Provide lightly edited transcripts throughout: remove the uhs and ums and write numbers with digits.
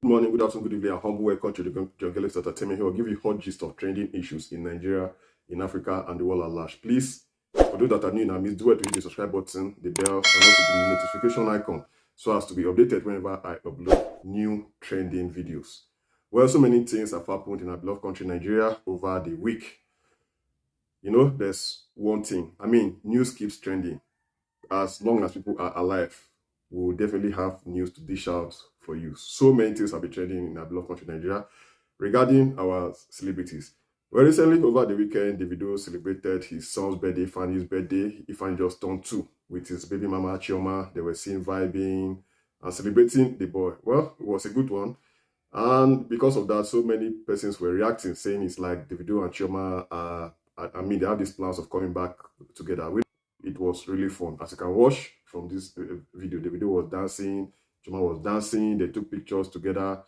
Good morning, good afternoon, good evening, and humble welcome to the John Galaxy Entertainment. Here will give you hot gist of trending issues in Nigeria, in Africa, and the world at large. Please, for those that are new in our midst, do it to hit the subscribe button, the bell, and also the notification icon so as to be updated whenever I upload new trending videos. Well, so many things have happened in our beloved country, Nigeria, over the week. You know, there's one thing. News keeps trending. As long as people are alive, we will definitely have news to dish out for you. So many things have been trending in our beloved country, Nigeria, regarding our celebrities. Well, recently, over the weekend, Davido celebrated his son's birthday, Fanny's birthday. Ifan just turned 2 with his baby mama, Chioma. They were seen vibing and celebrating the boy. Well, it was a good one. And because of that, so many persons were reacting, saying it's like Davido and Chioma are, they have these plans of coming back together. It was really fun. As you can watch from this video, Davido was dancing, Chioma was dancing, they took pictures together.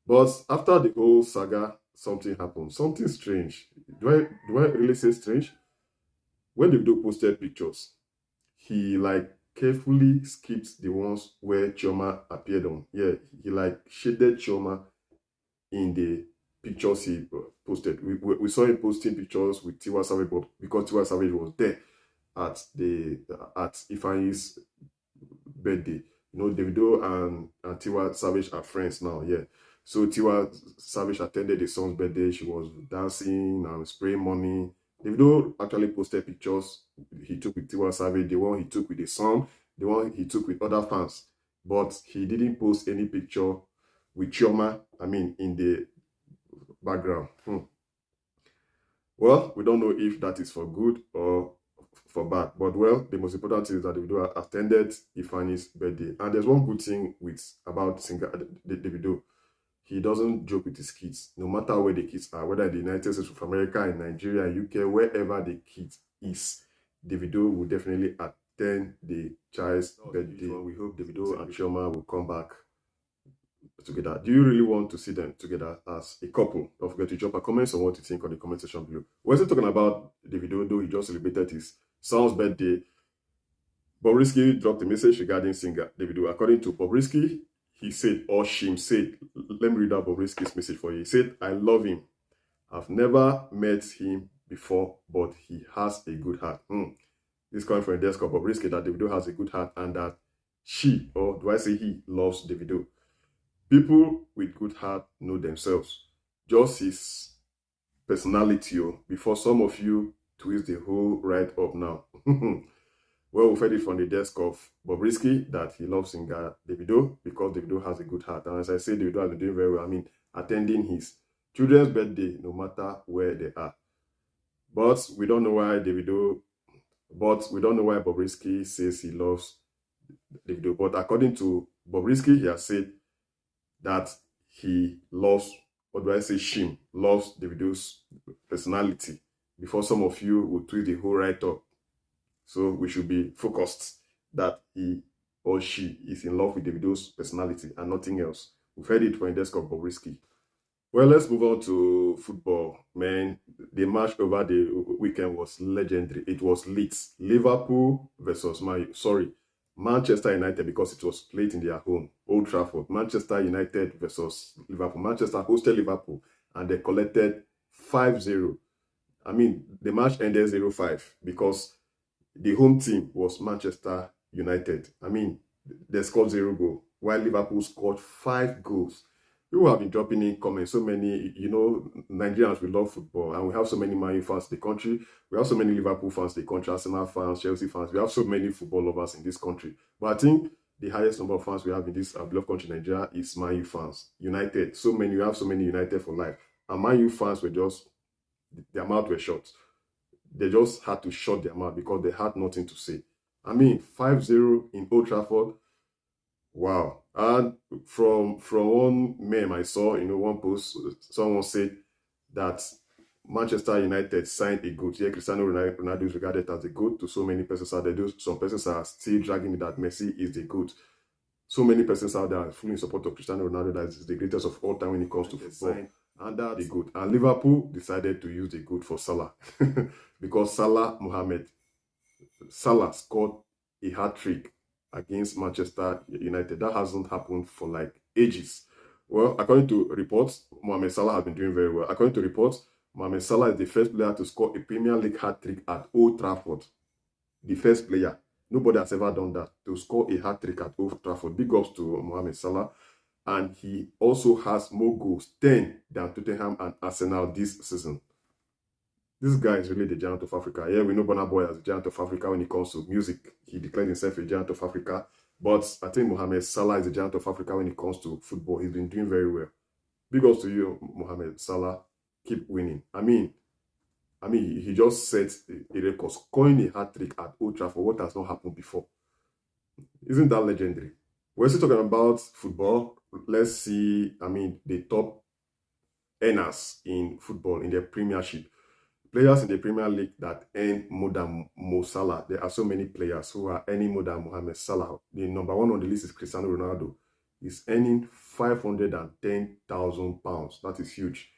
But after the whole saga, something happened. Something strange. Do I really say strange? When Davido posted pictures, he carefully skipped the ones where Chioma appeared on. Yeah, he shaded Chioma in the pictures he posted. We saw him posting pictures with Tiwa Savage, but because Tiwa Savage was there at Ifeanyi's birthday. You know, Davido and Tiwa Savage are friends now, yeah. So Tiwa Savage attended the son's birthday. She was dancing and spraying money. Davido actually posted pictures he took with Tiwa Savage, the one he took with the son, the one he took with other fans. But he didn't post any picture with Chioma, in the background. Well, we don't know if that is for good or for bad. But well, the most important thing is that Davido attended Ifeanyi's birthday. And there's one good thing about singer Davido. He doesn't joke with his kids, no matter where the kids are, whether in the United States of America, in Nigeria, UK, wherever the kid is. Davido will definitely attend the child's birthday. We hope Davido and Chioma will come back together. Do you really want to see them together as a couple? Don't forget to drop a comment on what you think on the comment section below. We're still talking about Davido, though he just celebrated his son's birthday. Bobrisky dropped a message regarding singer Davido. According to Bobrisky, he said, or she said, let me read out Bobrisky's message for you. He said, I love him. I've never met him before, but he has a good heart. This coming from a desk of Bobrisky that Davido has a good heart and that she, or do I say he, loves Davido. People with good heart know themselves. Just his personality, before some of you twist the whole right up now. Well, we've heard it from the desk of Bobrisky that he loves singer Davido because Davido has a good heart. And as I say, Davido has been doing very well. Attending his children's birthday, no matter where they are. But we don't know why Bobrisky says he loves Davido. But according to Bobrisky, he has said that he loves, what do I say, Shim, loves Davido's personality before some of you will tweet the whole right up. So we should be focused that he or she is in love with Davido's personality and nothing else. We've heard it from the desk of Bobrisky. Well, let's move on to football. Man, the match over the weekend was legendary. It was lit. Liverpool versus Manchester United, because it was played in their home, Old Trafford. Manchester United versus Liverpool. Manchester hosted Liverpool and they collected 5-0. The match ended 0-5 because the home team was Manchester United. They scored 0 goals, while Liverpool scored 5 goals. People have been dropping in comments. So many, Nigerians, we love football, and we have so many Man U fans in the country. We have so many Liverpool fans in the country, Arsenal fans, Chelsea fans. We have so many football lovers in this country. But I think the highest number of fans we have in this beloved country, Nigeria, is Man U fans. United. We have so many United for life. And Man U fans were just, their mouth were shut. They just had to shut their mouth because they had nothing to say. 5-0 in Old Trafford. Wow. And from one meme I saw, one post, someone said that Manchester United signed a GOAT. Yeah, Cristiano Ronaldo is regarded as a GOAT to so many persons out there. Some persons are still dragging that Messi is the GOAT. So many persons out there are fully in support of Cristiano Ronaldo, that is the greatest of all time when it comes to football. And that's the GOAT. And Liverpool decided to use the GOAT for Salah. Because Salah scored a hat-trick against Manchester United. That hasn't happened for ages. Well, according to reports, Mohamed Salah has been doing very well. According to reports, Mohamed Salah is the first player to score a Premier League hat-trick at Old Trafford. The first player. Nobody has ever done that, to score a hat-trick at Old Trafford. Big ups to Mohamed Salah. And he also has more goals, 10, than Tottenham and Arsenal this season. This guy is really the giant of Africa. Yeah, we know Burna Boy as the giant of Africa when it comes to music. He declared himself a giant of Africa. But I think Mohamed Salah is the giant of Africa when it comes to football. He's been doing very well. Big ups to you, Mohamed Salah. Keep winning. I mean, he just set a record, scoring a hat-trick at Old Trafford, what has not happened before. Isn't that legendary? We're still talking about football. Let's see, the top earners in football, in their Premiership. Players in the Premier League that earn more than Mo Salah. There are so many players who are earning more than Mohamed Salah. The number one on the list is Cristiano Ronaldo. He's earning £510,000. That is huge.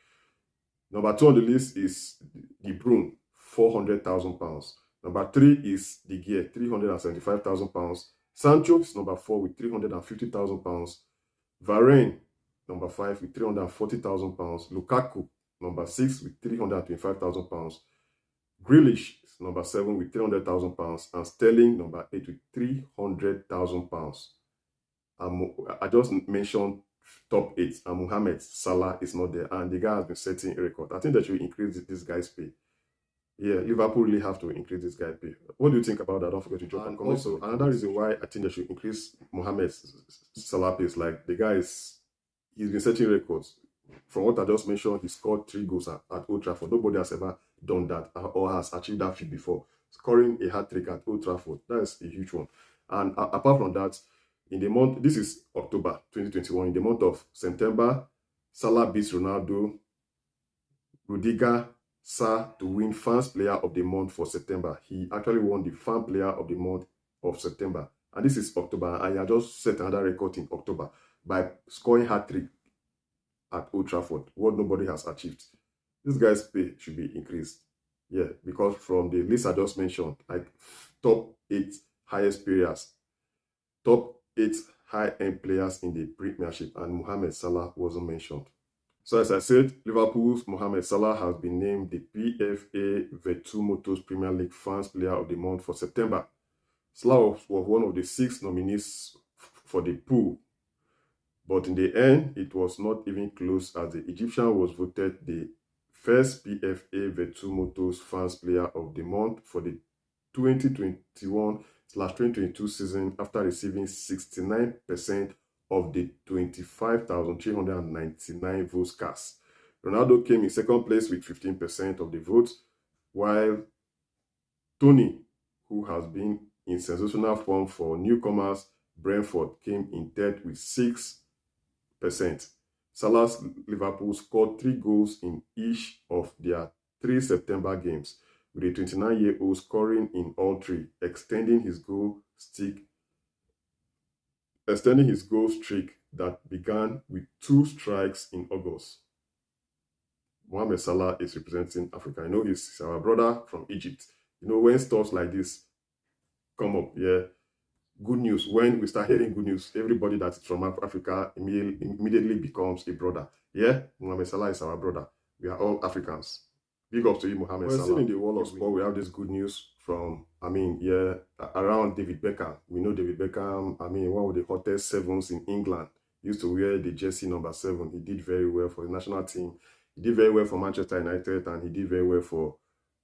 Number 2 on the list is De Bruyne, £400,000. Number 3 is De Gea, £375,000. Sancho is number 4 with £350,000. Varane, number 5 with £340,000. Lukaku, number 6 with £325,000. Grealish is number 7 with £300,000. And Sterling, number 8 with £300,000. I just mentioned top 8, and Mohamed Salah is not there, and the guy has been setting a record. I think that should increase this guy's pay. Yeah, Liverpool really have to increase this guy's pay. What do you think about that? Don't forget to drop a comment. Also, another reason why I think they should increase Mohamed Salah pay is like the guy he's been setting records. From what I just mentioned, he scored 3 goals at Old Trafford. Nobody has ever done that or has achieved that feat before. Scoring a hat-trick at Old Trafford, that is a huge one. And apart from that, in the month, this is October 2021, in the month of September, Salah beats Ronaldo, Rudiger, Sarr to win Fans Player of the Month for September. He actually won the Fan Player of the Month of September. And this is October, and I just set another record in October by scoring hat-trick at Old Trafford, what nobody has achieved. This guy's pay should be increased. Yeah, because from the list I just mentioned, like top 8 highest players, top 8 high-end players in the Premiership, and Mohamed Salah wasn't mentioned. So as I said, Liverpool's Mohamed Salah has been named the PFA Virtu Motors Premier League Fans Player of the Month for September. Salah was one of the 6 nominees for the pool, but in the end, it was not even close, as the Egyptian was voted the first PFA Virtu Motors Fans Player of the Month for the 2021/2022 season after receiving 69% of the 25,399 votes cast. Ronaldo came in second place with 15% of the votes, while Tony, who has been in sensational form for newcomers Brentford, came in third with 6%. Salah's Liverpool scored 3 goals in each of their 3 September games, with a 29-year-old scoring in all 3, extending his goal streak that began with 2 strikes in August. Mohamed Salah is representing Africa. I know he's our brother from Egypt. You know, when stuff like this come up, yeah, good news. When we start hearing good news, everybody that is from Africa immediately becomes a brother. Yeah, Mohamed Salah is our brother. We are all Africans. Big up to you, Mohamed Salah. Still in the world of sport, we have this good news from, around David Beckham. We know David Beckham, one of the hottest 7s in England. He used to wear the jersey number 7. He did very well for the national team. He did very well for Manchester United, and he did very well for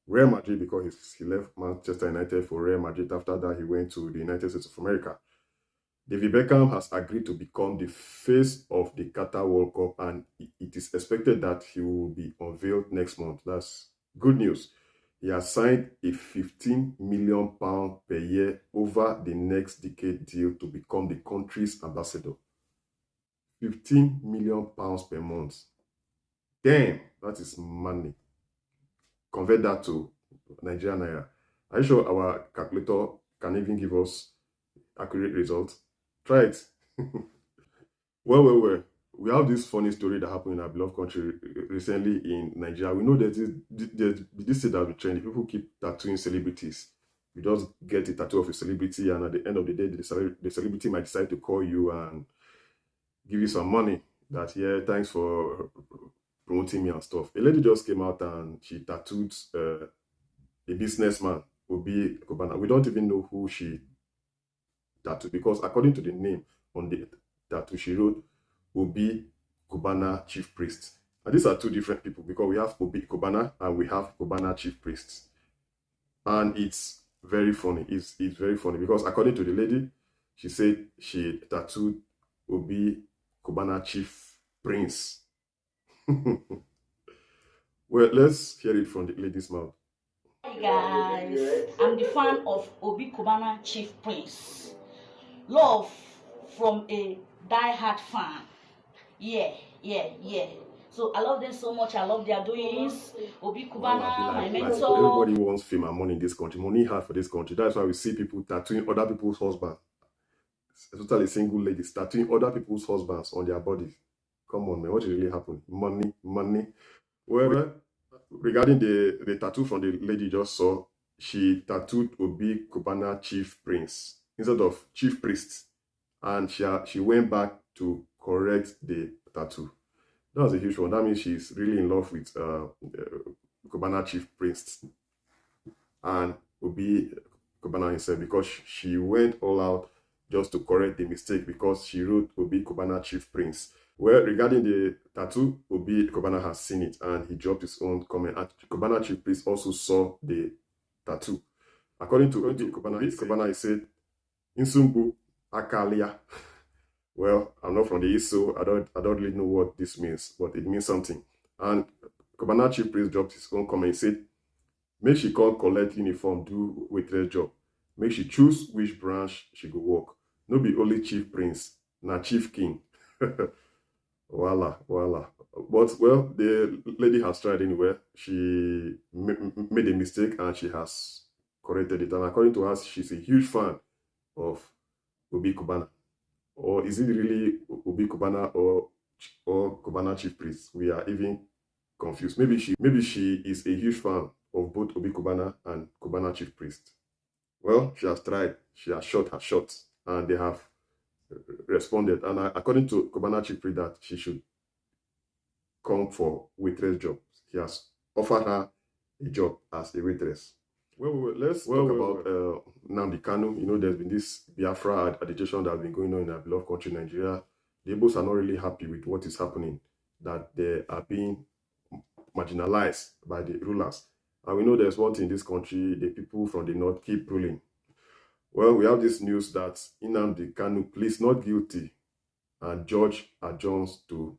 Real Madrid, because he left Manchester United for Real Madrid. After that, he went to the United States of America. David Beckham has agreed to become the face of the Qatar World Cup, and it is expected that he will be unveiled next month. That's good news. He has signed a £15 million per year over the next decade deal to become the country's ambassador. £15 million per month. Damn, that is money. Convert that to Nigerian naira. Are you sure our calculator can even give us accurate results? Try it. Well. We have this funny story that happened in our beloved country recently in Nigeria. We know that this thing that we trend. People keep tattooing celebrities. You just get a tattoo of a celebrity, and at the end of the day, the celebrity might decide to call you and give you some money. that, yeah, thanks for promoting me and stuff. A lady just came out and she tattooed a businessman, Obi Kubana. We don't even know who she tattooed because according to the name on the tattoo, she wrote Obi Kubana Chief Priest. And these are two different people because we have Obi Kubana and we have Kubana Chief Priests. And it's very funny. It's very funny because according to the lady, she said she tattooed Obi Kubana Chief Prince. Well, let's hear it from the lady's mouth. Hi guys, I'm the fan of Obi Kubana Chief Prince. Love from a die-hard fan. Yeah. So I love them so much. I love their doings. Obi Kubana, my mentor. Everybody wants fame and money in this country. Money hard for this country. That's why we see people tattooing other people's husbands. Especially single ladies tattooing other people's husbands on their bodies. Come on, man. What really happened? Money. Well, regarding the tattoo from the lady just saw, she tattooed Obi Kubana Chief Prince instead of Chief Priest. And she went back to correct the tattoo. That was a huge one. That means she's really in love with Kubana Chief Prince and Obi Kubana himself, because she went all out just to correct the mistake because she wrote Obi Kubana Chief Prince. Well, regarding the tattoo, Obi Kubana has seen it and he dropped his own comment. And Kubana Chief Priest also saw the tattoo. According to Obi Kubana, he said, Insumbu Akalia. Well, I'm not from the East, so I don't really know what this means, but it means something. And Kubana Chief Priest dropped his own comment. He said, make she can't collect uniform, do waitress job. Make she choose which branch she go work. No be only Chief Prince, na Chief King. Voila. But, well, the lady has tried anyway. She made a mistake and she has corrected it. And according to us, she's a huge fan of Obi Kubana. Or is it really Obi Kubana or Kubana Chief Priest? We are even confused. Maybe she is a huge fan of both Obi Kubana and Kubana Chief Priest. Well, she has tried. She has shot her shots and they have responded. And according to Kubana Chief Priest, that she should come for waitress job. He has offered her a job as a waitress. Well, let's talk about Nnamdi Kanu. You know, there's been this Biafra agitation that has been going on in our beloved country, Nigeria. The Igbos are not really happy with what is happening, that they are being marginalized by the rulers. And we know there's one thing in this country, the people from the north keep ruling. Well, we have this news that Nnamdi Kanu pleads not guilty and judge adjourns to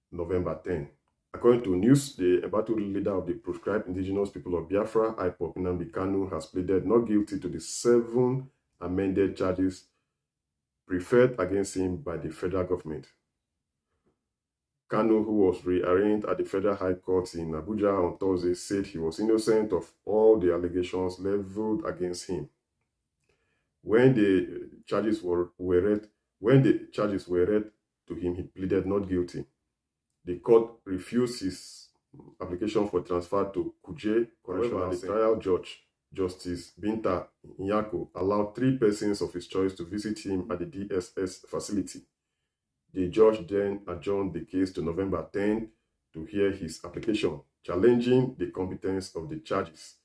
November 10. According to news, the embattled leader of the proscribed indigenous people of Biafra, IPOB, Nnamdi Kanu, has pleaded not guilty to the 7 amended charges preferred against him by the federal government. Kanu, who was rearraigned at the Federal High Court in Abuja on Thursday, said he was innocent of all the allegations leveled against him. When the charges were read to him, he pleaded not guilty. The court refused his application for transfer to Kuje Correctional. The trial judge, Justice Binta Nyako, allowed 3 persons of his choice to visit him at the DSS facility. The judge then adjourned the case to November 10 to hear his application, challenging the competence of the charges.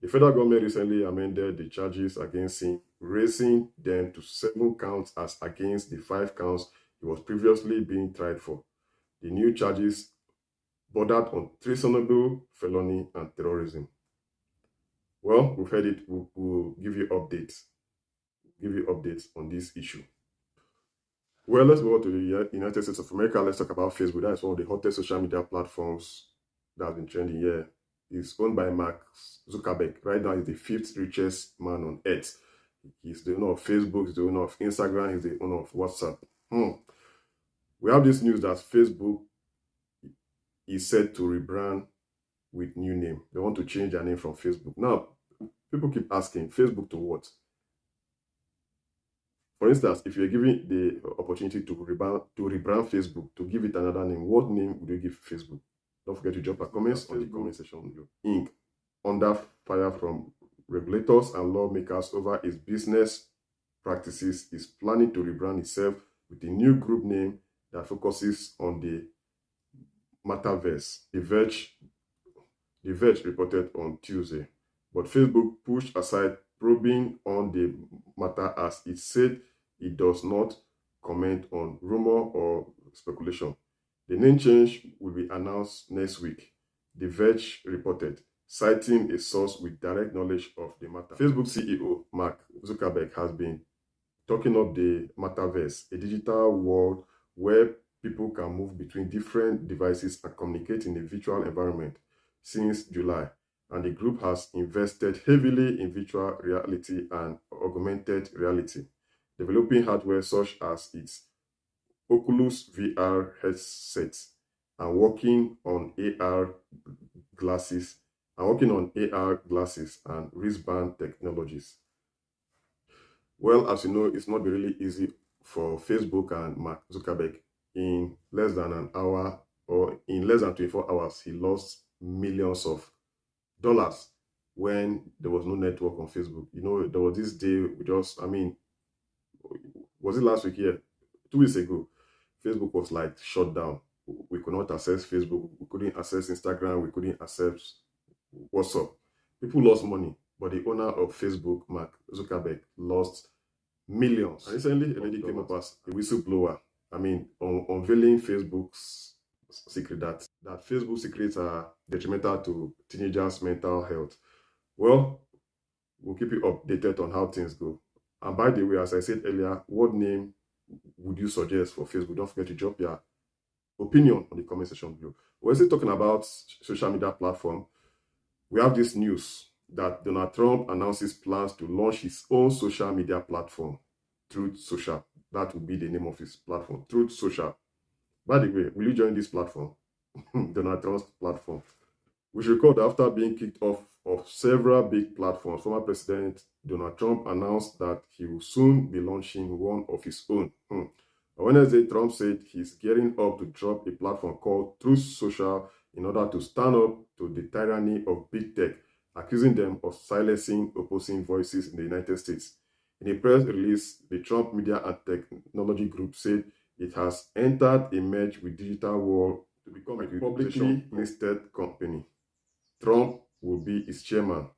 The federal government recently amended the charges against him, raising them to 7 counts as against the 5 counts he was previously being tried for. The new charges bordered on treasonable felony and terrorism. Well, we've heard it. We'll give you updates. On this issue. Well, let's move on to the United States of America. Let's talk about Facebook. That is one of the hottest social media platforms that has been trending here. It's owned by Mark Zuckerberg. Right now, he's the 5th richest man on earth. He's the owner of Facebook, he's the owner of Instagram, he's the owner of WhatsApp. We have this news that Facebook is set to rebrand with new name. They want to change their name from Facebook. Now, people keep asking, Facebook to what? For instance, if you're given the opportunity to rebrand Facebook, to give it another name, what name would you give Facebook? Don't forget to drop a comment on the comment section. Inc. under fire from regulators and lawmakers over its business practices, is planning to rebrand itself with a new group name that focuses on the metaverse. The Verge reported on Tuesday. But Facebook pushed aside probing on the matter as it said it does not comment on rumor or speculation. The name change will be announced next week, The Verge reported, citing a source with direct knowledge of the matter. Facebook CEO Mark Zuckerberg has been talking up the metaverse, a digital world where people can move between different devices and communicate in a virtual environment since July. And the group has invested heavily in virtual reality and augmented reality, developing hardware such as its Oculus VR headsets and working on AR glasses and wristband technologies. Well, as you know, it's not really easy for Facebook and Mark Zuckerberg. In less than an hour or in less than 24 hours, he lost millions of dollars when there was no network on Facebook. You know, there was this day, was it last week? Yeah, 2 weeks ago, Facebook was like shut down. We could not access Facebook. We couldn't access Instagram. We couldn't access WhatsApp. People lost money, but the owner of Facebook, Mark Zuckerberg, lost millions. And recently, a lady came up as a whistleblower. Unveiling Facebook's secret that Facebook secrets are detrimental to teenagers' mental health. Well, we'll keep you updated on how things go. And by the way, as I said earlier, what name would you suggest for Facebook? Don't forget to drop your opinion on the comment section below. We're still talking about social media platform. We have this news that Donald Trump announces plans to launch his own social media platform, Truth Social. That would be the name of his platform, Truth Social. By the way, will you join this platform? Donald Trump's platform. We should recall that after being kicked off of several big platforms, former President Donald Trump announced that he will soon be launching one of his own. On Wednesday, Trump said he's gearing up to drop a platform called Truth Social in order to stand up to the tyranny of big tech, accusing them of silencing opposing voices in the United States. In a press release, the Trump Media and Technology Group said it has entered a merge with Digital World to become a publicly listed company. Trump will be its chairman.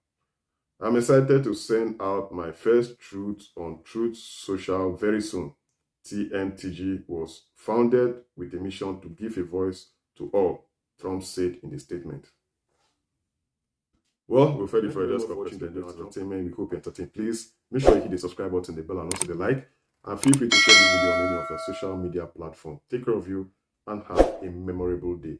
I'm excited to send out my first truth on Truth Social very soon. TMTG was founded with a mission to give a voice to all, Trump said in the statement. Well, we've heard it for just watching the entertainment. We hope you entertain. Please make sure you hit the subscribe button, the bell, and also the like. And feel free to share this video on any of your social media platforms. Take care of you and have a memorable day.